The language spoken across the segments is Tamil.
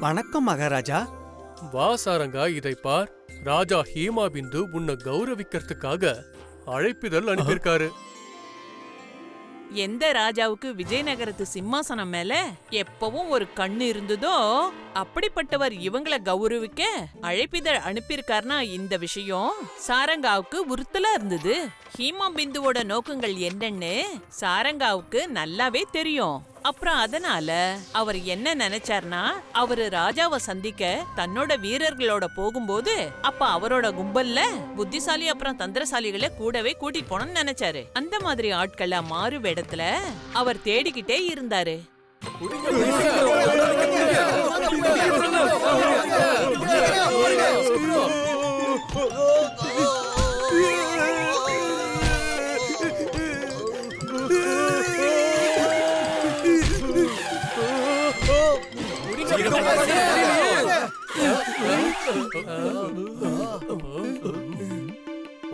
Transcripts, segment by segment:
வணக்கம் மகாராஜா. வா சாரங்கா, இதை பார். ராஜா ஹீமாபிந்து உன்னை கௌரவிக்கிறதுக்காக அழைப்பிதழ் அனுப்பியிருக்காரு. எந்த ராஜாவுக்கு விஜயநகரத்து சிம்மாசனம் மேல எப்பவும் ஒரு கண்ணு இருந்ததோ அப்படிப்பட்டவர் இவங்கள கௌரவிக்க அழைப்பிதழ் அனுப்பியிருக்காருனா இந்த விஷயம் சாரங்காவுக்கு உறுத்தலா இருந்தது. ஹீமா பிந்துவோட நோக்கங்கள் என்னன்னு சாரங்காவுக்கு நல்லாவே தெரியும். அப்புறம் அதனால அவர் என்ன நினைச்சார்னா, அவரு ராஜாவை சந்திக்க தன்னோட வீரர்களோட போகும்போது அப்ப அவரோட கும்பல்ல புத்திசாலி அப்புறம் தந்திரசாலிகளை கூடவே கூட்டிட்டு போனோம்னு நினைச்சாரு. அந்த மாதிரி ஆட்கள மாறு வேடத்துல அவர் தேடிக்கிட்டே இருந்தாரு.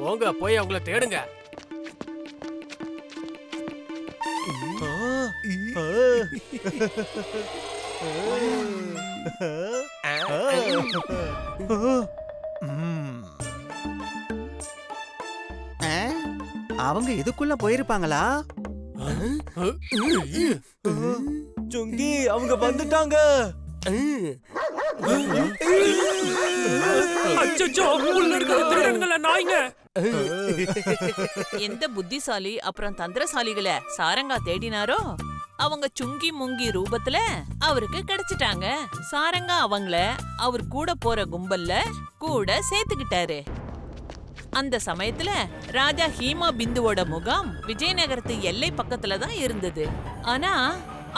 போங்க, போய் அவங்கள தேடுங்க. அவங்க இதுக்குள்ள போயிருப்பாங்களா? சுங்கி, அவங்க வந்துட்டாங்க. எந்த புத்திசாலி அப்புறம் தந்திரசாலிகளை சாரங்கா தேடினாரோ அவங்க சுங்கி முங்கி ரூபத்துல அவருக்கு கிடைச்சிட்டாங்க. சாரங்கா அவங்கள அவர் கூட போற கும்பல்ல கூட சேர்த்துக்கிட்டாரு. அந்த சமயத்துல ராஜா ஹீமா பிந்துவோட முகாம் விஜயநகரத்து எல்லை பக்கத்துல தான் இருந்தது. ஆனா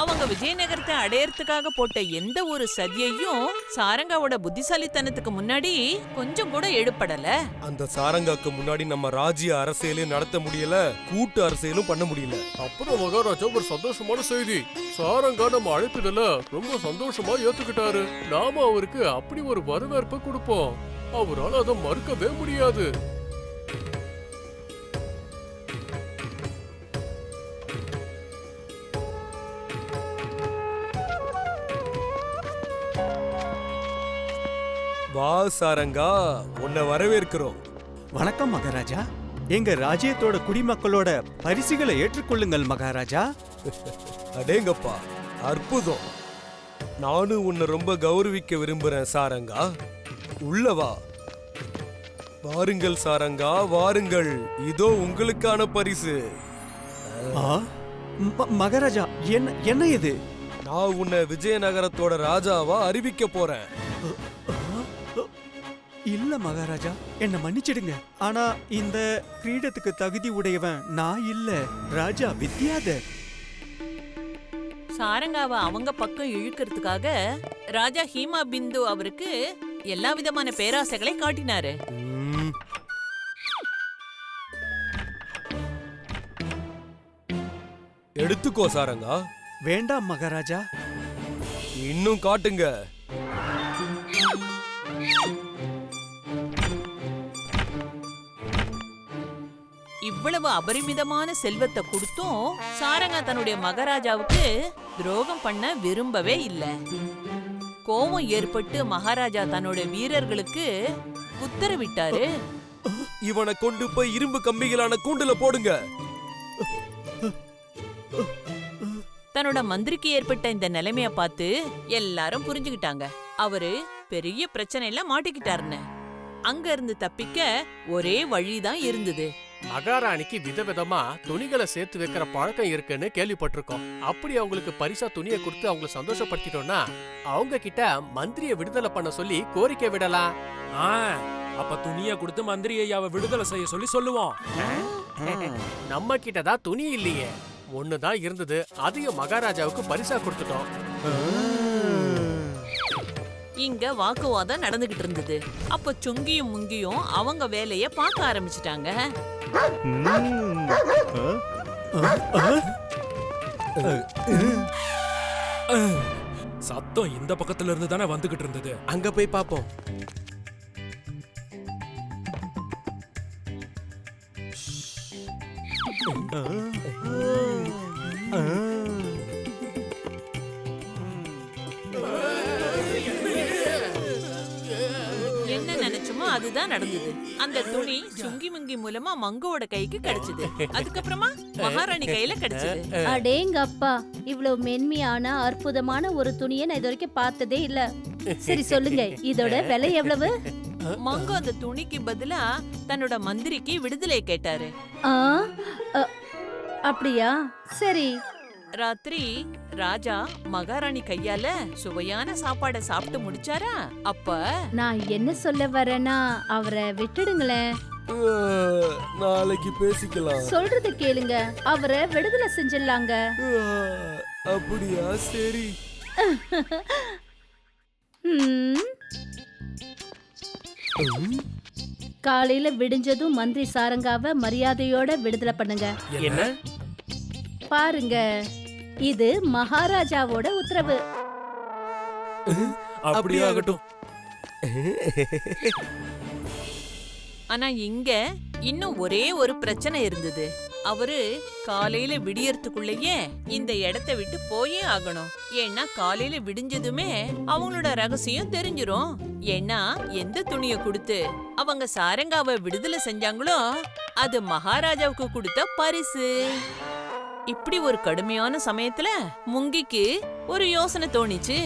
அவங்க விஜயநகரத்தை அடையறதுக்காக போட்ட எந்த ஒரு சதியையும் சாரங்காவோட புத்திசாலித்தனத்துக்கு முன்னாடி கொஞ்சம் கூட எடுபடல. அந்த சாரங்காக்கு முன்னாடி நம்ம ராஜ்ய அரசியலையும் நடத்த முடியல, கூட்டு அரசியலும் பண்ண முடியல. அப்புறம் மகாராஜா ஒரு சந்தோஷமான செய்தி. சாரங்கா நம்ம அழைப்பிதழ ரொம்ப சந்தோஷமா ஏத்துக்கிட்டாரு. நாம அவருக்கு அப்படி ஒரு வரவேற்பை கொடுப்போம். அவரால் அதை மறுக்கவே முடியாது. வா சாரங்கா, உன்னை வரவேற்கிறோம். வணக்கம் மகாராஜா. எங்க ராஜ்யத்தோட குடிமக்களோட பரிசுகளை ஏற்றுக்கொள்ளுங்கள் மகாராஜா. அடேங்கப்பா, அற்புதம். நானும் உன்னை ரொம்ப கௌரவிக்க விரும்புறேன் சாரங்கா. உள்ள வா. வாருங்கள் சாரங்கா, வாருங்கள். இதோ உங்களுக்கான பரிசு. மகாராஜா, என்ன இது? நான் உன்னை விஜயநகரத்தோட ராஜாவா அறிவிக்க போறேன். இல்ல மகாராஜா, என்ன மன்னிச்சிடுங்க. ஆனா இந்த கிரீடத்துக்கு தகுதி உடையவன் நான் இல்ல, ராஜா வித்யாதர். சாரங்காவை அவங்க பக்கம் இழுக்கிறதுக்காக ராஜா ஹீமா பிந்து அவருக்கு எல்லா விதமான பேராசைகளை காட்டினாரு. எடுத்துக்கோ சாரங்கா. வேண்டாம் மகாராஜா. இன்னும் காட்டுங்க. இவ்வளவு அபரிமிதமான செல்வத்தை கொடுத்தும் சாரங்கா தன்னுடைய மகாராஜாவுக்கு துரோகம் பண்ண விரும்பவே இல்ல. கோபம் ஏற்பட்டு மகாராஜா தன்னுடைய வீரர்களுக்கு உத்தரவிட்டாரு. இவனை கொண்டு போய் இரும்பு கம்பிகளான கூண்டுல போடுங்க. தன்னோட மந்திரிக்கு ஏற்பட்ட இந்த நிலைமைய பார்த்து எல்லாரும் புரிஞ்சுக்கிட்டாங்க. அவரு பெரிய பிரச்சனையில மாட்டிக்கிட்டாருன்னு. அங்க இருந்து தப்பிக்க ஒரே வழிதான் இருந்தது. மகாராணிக்கு விதவிதமா துணிகளை சேர்த்து வைக்கிற பழக்கம் இருக்குன்னு கேள்விப்பட்டிருக்கோம். அப்படி அவங்களுக்கு பரிசா துணியை கொடுத்து அவங்களை சந்தோஷப்படுத்திட்டோம்னா அவங்க கிட்ட மந்திரிய விடுதலை பண்ண சொல்லி கோரிக்கை விடலாம். அப்ப துணியை கொடுத்து மந்திரி ஐயாவை விடுதலை செய்ய சொல்லி சொல்லுவோம். நம்ம கிட்டதான் துணி இல்லையே, ஒண்ணுதான் இருந்தது. அதையும் மகாராஜாவுக்கு பரிசா கொடுத்துட்டோம். இங்க வாக்குவாதம் நடந்துகிட்டு இருந்தது. அப்ப சுங்கியும் முங்கியும் அவங்க வேலைய பார்க்க ஆரம்பிச்சிட்டாங்க. சத்தம் இந்த பக்கத்துல இருந்து தானே வந்துகிட்டு இருந்தது. அங்க போய் பாப்போம். அதுதான் நடந்தது. அந்த துணி சுங்கி முங்கி மூலமா மங்குவோட கைக்கு கிடைச்சது. அதுக்கப்புறமா மகாராணி கையில கிடைச்சது. அடேங்கப்பா, இவ்வளவு மென்மையான அற்புதமான ஒரு துணியை நான் இது வரைக்கும் பார்த்ததே இல்ல. சரி சொல்லுங்க, இதோட விலை எவ்வளவு? மங்கு அந்த துணிக்கு பதிலா தன்னோட மந்திரிக்கு விடுதலை கேட்டாரு. ஆ, அ, அப்படியா? சரி. ராத்திரி ராஜா மகாராணி கையால சுவையான சாப்பாட சாப்பிட்டு முடிச்சாரா? அப்ப நான் என்ன சொல்ல வரேன்னா, அவரை விட்டுடுங்களேன். நாளைக்கு பேசிக்கலாம். சொல்றது கேளுங்க, அவரை விடுதலை செஞ்சிடலாங்க. அப்படியா? சரி. ம். காலையில விடிஞ்சதும் மந்திரி சாரங்காவை மரியாதையோட விடுதலை பண்ணுங்க. என்ன? பாருங்க, இது மகாராஜாவோட உத்தரவு. அப்படியே ஆகட்டும். ஆனா இங்க இன்னும் ஒரே ஒரு பிரச்சனை இருந்தது. அவரு காலையில விடியறதுக்குள்ளேயே இந்த இடத்தை விட்டு போயே ஆகணும். ஏன்னா காலையில விடிஞ்சதுமே அவங்களோட ரகசியம் தெரிஞ்சிரும். ஏன்னா எந்த துணியை கொடுத்து அவங்க சாரங்காவை விடுதலை செஞ்சாங்களோ அது மகாராஜாவுக்கு கொடுத்த பரிசு. இப்படி ஒரு கடுமையான சமயத்துல முங்கிக்கு ஒரு யோசனை தோணிச்சு.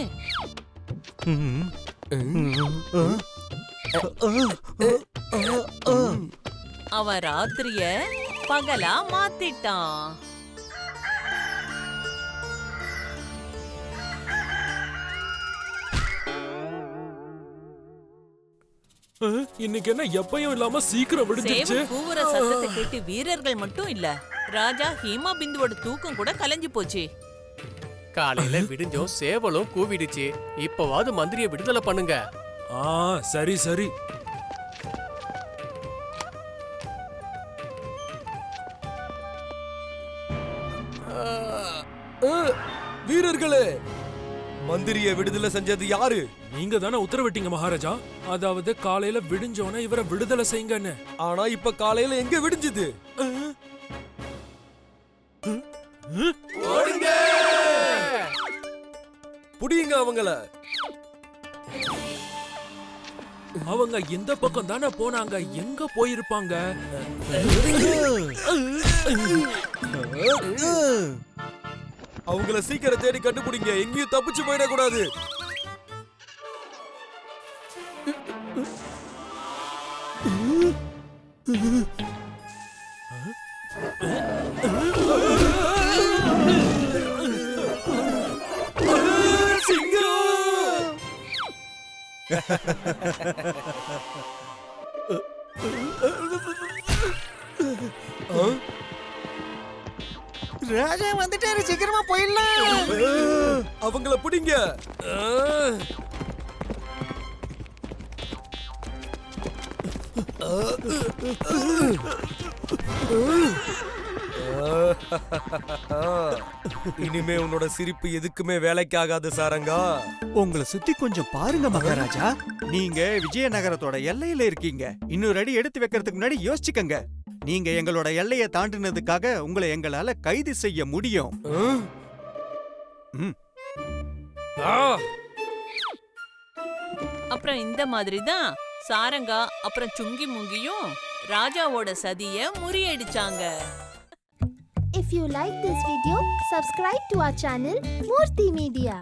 அவன் ராத்திரிய பகலா மாத்திட்டான். இன்னைக்கு என்ன எப்பயும் இல்லாம சீக்கிரம் விடுஞ்சிருச்சு. சேவல் கூவுற சத்தத்தை கேட்டு வீரர்கள் மட்டும் இல்ல, ராஜா ஹீமா பிந்துவோட தூக்கம் கூட கலைஞ்சு போச்சு. காலையில விடிஞ்சோம் சேவலும் கூவிடுச்சு. இப்பவாவது மந்திரிய விடுதலை பண்ணுங்க. சரி சரி. வீரர்களே, மந்திரிய விடுதலை செஞ்சது யாரு? நீங்க தானே உத்தரவிட்டீங்க மகாராஜா. அதாவது காலையில விடிஞ்சோன இவரை விடுதலை செய்யுங்கன்னு. ஆனா இப்ப காலையில எங்க விடிஞ்சது? புடியுங்க அவங்கள. அவங்க இந்த பக்கம் தானே போனாங்க, எங்க போயிருப்பாங்க? அவங்கள சீக்கிரம் தேடி கண்டுபிடிங்க, எங்கேயும் தப்பிச்சு போயிடக்கூடாது. ராஜா வந்துட்டாரு, சீக்கிரமா போயிடலாம். அவங்கள பிடிங்க. இனிமே உன்னோட சிரிப்பு எதுக்குமே வேலைக்காகாது சாரங்கா. உங்களை சுத்தி கொஞ்சம் பாருங்க மகாராஜா. நீங்க விஜயநகரத்தோட எல்லையில இருக்கீங்க. இன்னொரு அடி எடுத்து வைக்கிறதுக்கு முன்னாடி யோசிச்சுக்கங்க. நீங்க எங்களோட எல்லையை தாண்டினதுக்காக உங்களை எங்களால கைது செய்ய முடியும். அப்புறம் இந்த மாதிரி தான் சாரங்கா அப்புறம் சுங்கி முங்கியும் ராஜாவோட சதிய முறியடிச்சாங்க. If you like this video, subscribe to our channel Murthy Media.